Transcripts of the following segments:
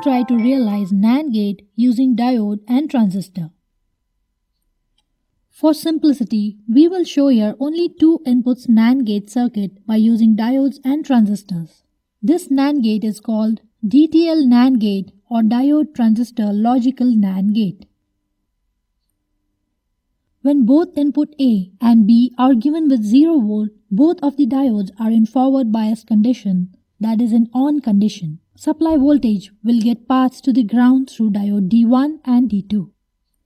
try to realize NAND gate using diode and transistor. For simplicity, we will show here only two inputs NAND gate circuit by using diodes and transistors. This NAND gate is called DTL NAND gate or diode transistor logical NAND gate. When both input A and B are given with 0 volt, both of the diodes are in forward bias condition, that is in on condition. Supply voltage will get passed to the ground through diode D1 and D2.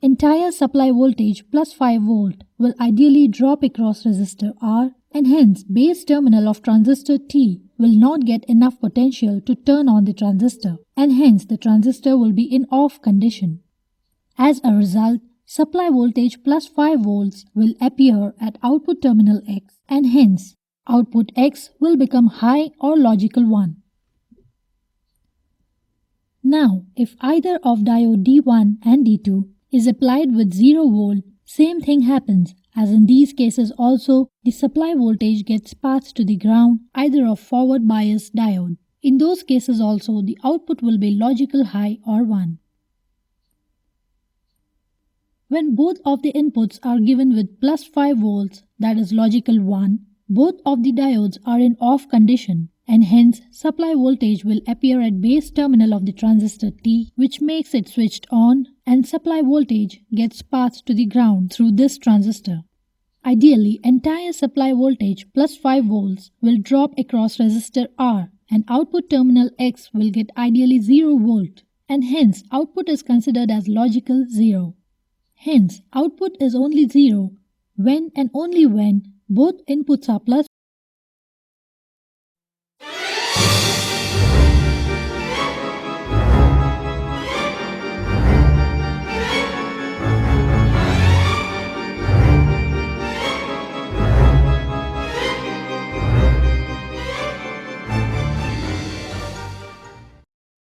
Entire supply voltage plus 5 volt will ideally drop across resistor R, and hence base terminal of transistor T will not get enough potential to turn on the transistor, and hence the transistor will be in off condition. As a result, supply voltage plus 5 volts will appear at output terminal X, and hence output X will become high or logical 1. Now, if either of diode D1 and D2 is applied with 0 volt, same thing happens, as in these cases also the supply voltage gets passed to the ground either of forward bias diode. In those cases also the output will be logical high or 1. When both of the inputs are given with plus 5 volts, that is logical 1, both of the diodes are in off condition, and hence supply voltage will appear at base terminal of the transistor T, which makes it switched on, and supply voltage gets passed to the ground through this transistor. Ideally, entire supply voltage plus 5 volts will drop across resistor R, and output terminal X will get ideally 0 volt, and hence output is considered as logical 0. Hence, output is only 0 when and only when both inputs are plus